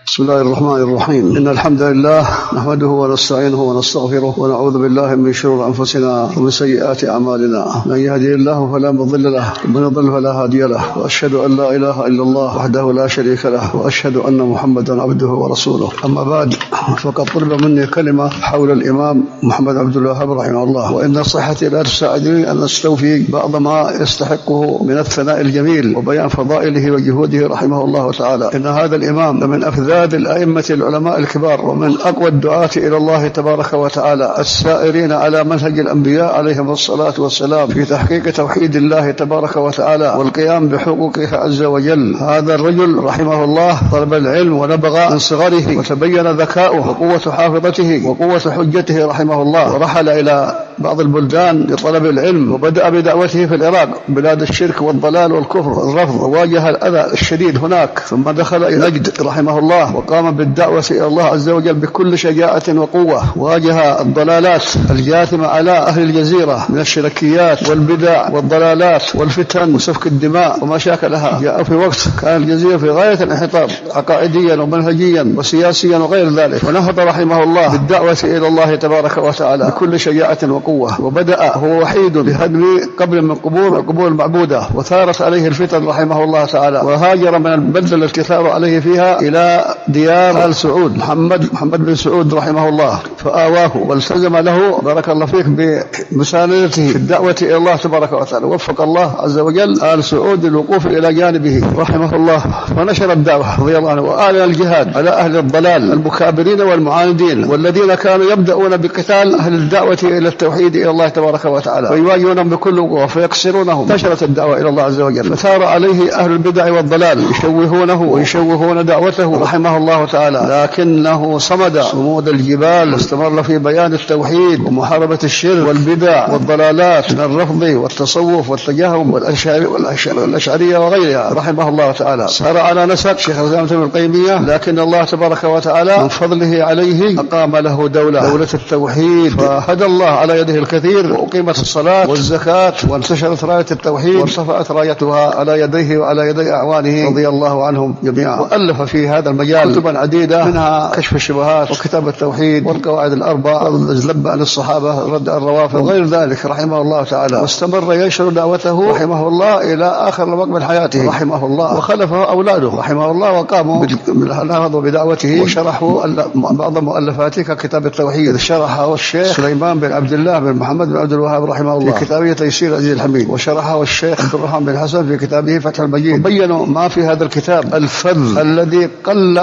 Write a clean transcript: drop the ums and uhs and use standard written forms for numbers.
بسم الله الرحمن الرحيم. إن الحمد لله نحمده ونستعينه ونستغفره ونعوذ بالله من شرور أنفسنا ومن سيئات أعمالنا. من يهدي الله فلا مضل له ومن يضلل فلا هادي له، وأشهد أن لا إله إلا الله وحده لا شريك له، وأشهد أن محمدا عبده ورسوله. أما بعد، فقد طلب مني كلمة حول الإمام محمد عبد الوهاب رحمه الله، وإن صحتي لا تساعدني أن أستوفي بعض ما يستحقه من الثناء الجميل وبيان فضائله وجهوده رحمه الله تعالى. إن هذا الإمام لمن أفذاذ الأئمة العلماء الكبار، ومن أقوى الدعاة إلى الله تبارك وتعالى، السائرين على منهج الأنبياء عليهم الصلاة والسلام في تحقيق توحيد الله تبارك وتعالى والقيام بحقوقه عز وجل. هذا الرجل رحمه الله طلب العلم ونبغى من صغره، وتبين ذكاؤه وقوة حافظته وقوة حجته رحمه الله، ورحل إلى بعض البلدان لطلب العلم، وبدأ بدعوته في العراق بلاد الشرك والضلال والكفر والرفض، وواجه الأذى الشديد هناك، ثم دخل إلى نجد رحمه الله وقام بالدعوة إلى الله عز وجل بكل شجاعة وقوة. واجه الضلالات الجاثمة على أهل الجزيرة من الشركيات والبدع والضلالات والفتن وسفك الدماء وما شاكلها. جاء في وقت كان الجزيرة في غاية الانحطاط عقائديا ومنهجيا وسياسيا وغير ذلك، ونهض رحمه الله بالدعوة إلى الله تبارك وتعالى بكل شجاعة وقوة، وبدأ هو وحيد بهدم قبر من قبور المعبودة، وثارت عليه الفتن رحمه الله تعالى، وهاجر من البلدة التي ثار عليه فيها إلى ديار آل سعود محمد بن سعود رحمه الله، فآواه والتزم له بارك الله فيك بمساندته في الدعوة إلى الله تبارك وتعالى. وفق الله عز وجل آل سعود للوقوف إلى جانبه رحمه الله، فنشر الدعوة رضي الله عنه، وأعلن الجهاد على أهل الضلال المكابرين والمعاندين، والذين كانوا يبدأون بقتال أهل الدعوة إلى التوحيد إلى الله تبارك وتعالى ويواجهونهم بكل قوة فيكسرونهم. نشرت الدعوة إلى الله عز وجل، فثار عليه أهل البدع والضلال يشوهونه ويشوهون دعوته رحمه الله تعالى، لكنه صمد صمود الجبال واستمر في بيان التوحيد ومحاربة الشرك والبدع والضلالات من الرفض والتصوف والتجهم والأشعرية وغيرها رحمه الله تعالى. سار على نسق شيخ الإسلام ابن القيم، لكن الله تبارك وتعالى من فضله عليه أقام له دولة التوحيد، فهدى الله على يده الكثير، وأقيمت الصلاة والزكاة، وانتشرت راية التوحيد وارتفعت رايتها على يديه وعلى يدي أعوانه رضي الله عنهم جميعا. وألف في هذا المجال كتبا عديدة، منها كشف الشبهات وكتاب التوحيد والقواعد الأربع، الذب عن الصحابة، رد الروافض وغير ذلك رحمه الله تعالى. واستمر ينشر دعوته رحمه الله إلى آخر وقت من حياته رحمه الله، وخلفه أولاده رحمه الله وقاموا نهضوا بدعوته وشرحوا بعض مؤلفاته ككتاب التوحيد، شرحه الشيخ سليمان بن عبد الله بن محمد بن عبد الوهاب رحمه الله في كتابه تيسير العزيز الحميد، وشرحه الشيخ عبد الرحمن بن حسن في كتابه فتح المجيد. بينوا ما في هذا الكتاب الفذ الذي قل